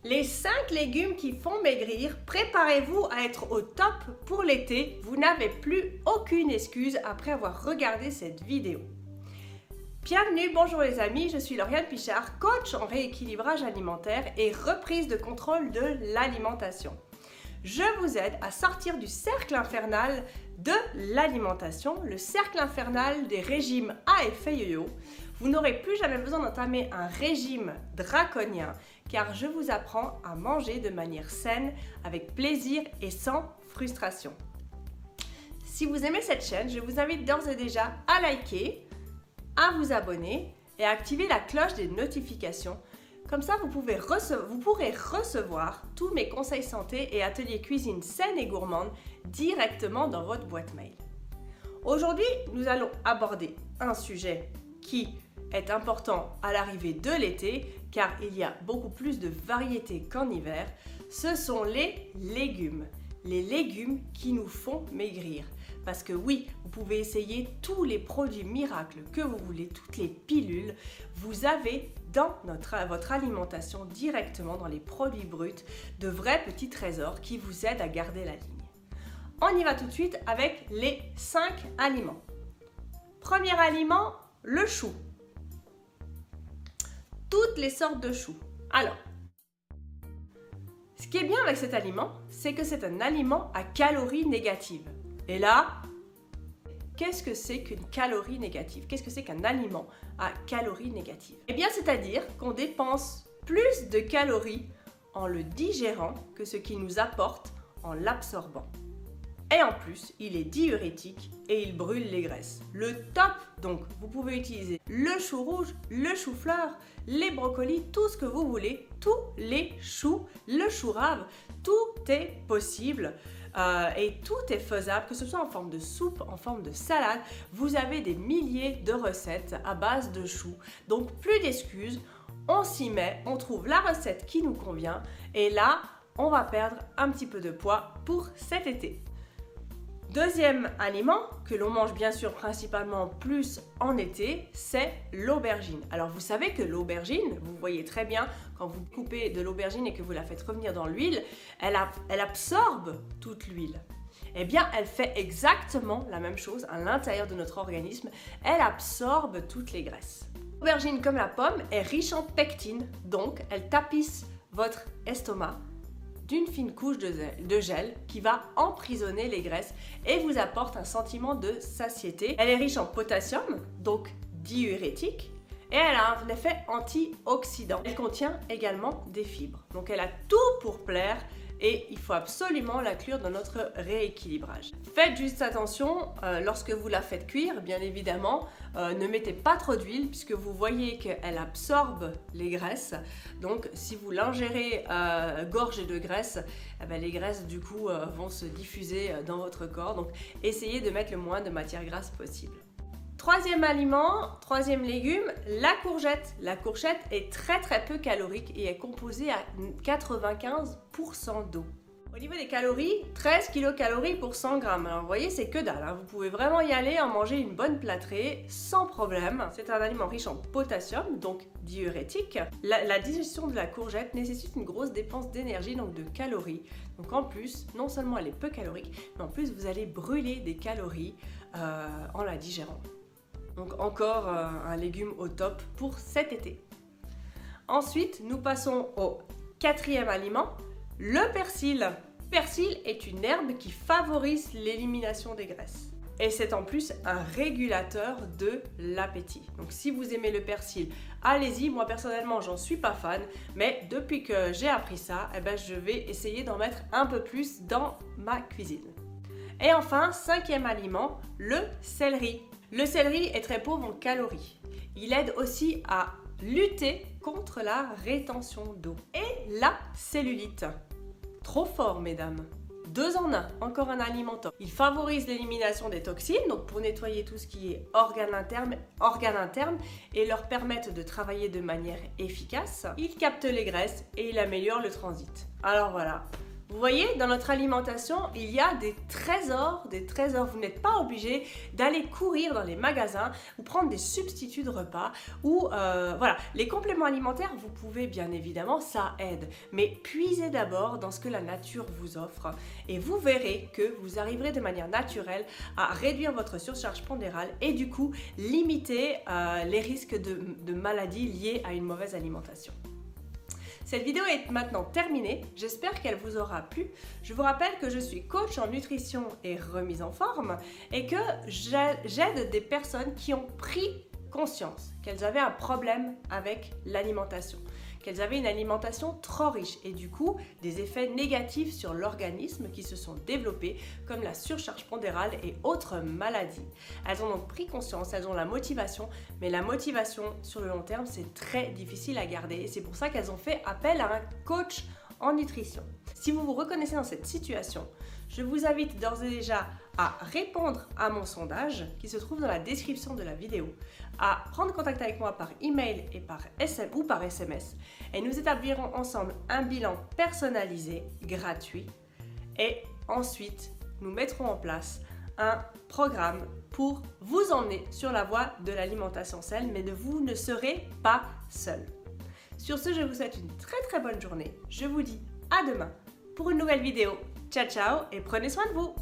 Les 5 légumes qui font maigrir, préparez-vous à être au top pour l'été. Vous n'avez plus aucune excuse après avoir regardé cette vidéo. Bienvenue, bonjour les amis, je suis Lauriane Pichard, coach en rééquilibrage alimentaire et reprise de contrôle de l'alimentation. Je vous aide à sortir du cercle infernal de l'alimentation, le cercle infernal des régimes à effet yo-yo. Vous n'aurez plus jamais besoin d'entamer un régime draconien car je vous apprends à manger de manière saine, avec plaisir et sans frustration. Si vous aimez cette chaîne, je vous invite d'ores et déjà à liker, à vous abonner et à activer la cloche des notifications. Comme ça, vous pourrez recevoir tous mes conseils santé et ateliers cuisine saine et gourmande directement dans votre boîte mail. Aujourd'hui, nous allons aborder un sujet qui est important à l'arrivée de l'été car il y a beaucoup plus de variétés qu'en hiver. Ce sont les légumes qui nous font maigrir. Parce que oui, vous pouvez essayer tous les produits miracles que vous voulez, toutes les pilules. Vous avez dans votre alimentation directement dans les produits bruts de vrais petits trésors qui vous aident à garder la ligne. On y va tout de suite avec les 5 aliments. Premier aliment, le chou. Toutes les sortes de choux. Alors, ce qui est bien avec cet aliment, c'est que c'est un aliment à calories négatives. Et là, qu'est-ce que c'est qu'une calorie négative? Qu'est-ce que c'est qu'un aliment à calories négatives? Eh bien, c'est-à-dire qu'on dépense plus de calories en le digérant que ce qu'il nous apporte en l'absorbant. Et en plus, il est diurétique et il brûle les graisses. Le top, donc, vous pouvez utiliser le chou rouge, le chou-fleur, les brocolis, tout ce que vous voulez, tous les choux, le chou rave, tout est possible. Et tout est faisable, que ce soit en forme de soupe, en forme de salade. Vous avez des milliers de recettes à base de choux. Donc plus d'excuses, on s'y met, on trouve la recette qui nous convient. Et là, on va perdre un petit peu de poids pour cet été. Deuxième aliment que l'on mange bien sûr principalement plus en été, c'est l'aubergine. Alors vous savez que l'aubergine, vous voyez très bien quand vous coupez de l'aubergine et que vous la faites revenir dans l'huile, elle absorbe toute l'huile. Eh bien, elle fait exactement la même chose à l'intérieur de notre organisme. Elle absorbe toutes les graisses. L'aubergine, comme la pomme, est riche en pectine, donc elle tapisse votre estomac d'une fine couche de gel qui va emprisonner les graisses et vous apporte un sentiment de satiété. Elle est riche en potassium, donc diurétique, et elle a un effet antioxydant. Elle contient également des fibres, donc elle a tout pour plaire et il faut absolument l'inclure dans notre rééquilibrage. Faites juste attention, lorsque vous la faites cuire, bien évidemment, ne mettez pas trop d'huile puisque vous voyez qu'elle absorbe les graisses. Donc si vous l'ingérez gorgée de graisse, eh bien, les graisses du coup vont se diffuser dans votre corps. Donc essayez de mettre le moins de matière grasse possible. Troisième aliment, troisième légume, la courgette. La courgette est très peu calorique et est composée à 95% d'eau. Au niveau des calories, 13 kcal pour 100 grammes. Alors vous voyez, c'est que dalle, hein. Vous pouvez vraiment y aller, en manger une bonne plâtrée sans problème. C'est un aliment riche en potassium, donc diurétique. La digestion de la courgette nécessite une grosse dépense d'énergie, donc de calories. Donc en plus, non seulement elle est peu calorique, mais en plus vous allez brûler des calories en la digérant. Donc encore un légume au top pour cet été. Ensuite, nous passons au quatrième aliment, le persil. Le persil est une herbe qui favorise l'élimination des graisses. Et c'est en plus un régulateur de l'appétit. Donc si vous aimez le persil, allez-y. Moi personnellement, j'en suis pas fan. Mais depuis que j'ai appris ça, eh ben, je vais essayer d'en mettre un peu plus dans ma cuisine. Et enfin, cinquième aliment, le céleri. Le céleri est très pauvre en calories. Il aide aussi à lutter contre la rétention d'eau et la cellulite. Trop fort, mesdames. 2 en 1, encore un aliment top. Il favorise l'élimination des toxines, donc pour nettoyer tout ce qui est organes internes et leur permettre de travailler de manière efficace. Il capte les graisses et il améliore le transit. Alors voilà, Vous voyez, dans notre alimentation, il y a des trésors, des trésors. Vous n'êtes pas obligé d'aller courir dans les magasins ou prendre des substituts de repas ou voilà, les compléments alimentaires, vous pouvez bien évidemment, ça aide. Mais puisez d'abord dans ce que la nature vous offre et vous verrez que vous arriverez de manière naturelle à réduire votre surcharge pondérale et du coup limiter les risques de maladies liées à une mauvaise alimentation. Cette vidéo est maintenant terminée, j'espère qu'elle vous aura plu. Je vous rappelle que je suis coach en nutrition et remise en forme et que j'aide des personnes qui ont pris conscience qu'elles avaient un problème avec l'alimentation, qu'elles avaient une alimentation trop riche et du coup des effets négatifs sur l'organisme qui se sont développés comme la surcharge pondérale et autres maladies. Elles ont donc pris conscience, elles ont la motivation, mais la motivation sur le long terme c'est très difficile à garder et c'est pour ça qu'elles ont fait appel à un coach en nutrition. Si vous vous reconnaissez dans cette situation, je vous invite d'ores et déjà à répondre à mon sondage qui se trouve dans la description de la vidéo, à prendre contact avec moi par email et par SMS et nous établirons ensemble un bilan personnalisé, gratuit et ensuite nous mettrons en place un programme pour vous emmener sur la voie de l'alimentation saine, mais vous ne serez pas seul. Sur ce, je vous souhaite une très bonne journée. Je vous dis à demain pour une nouvelle vidéo. Ciao ciao et prenez soin de vous.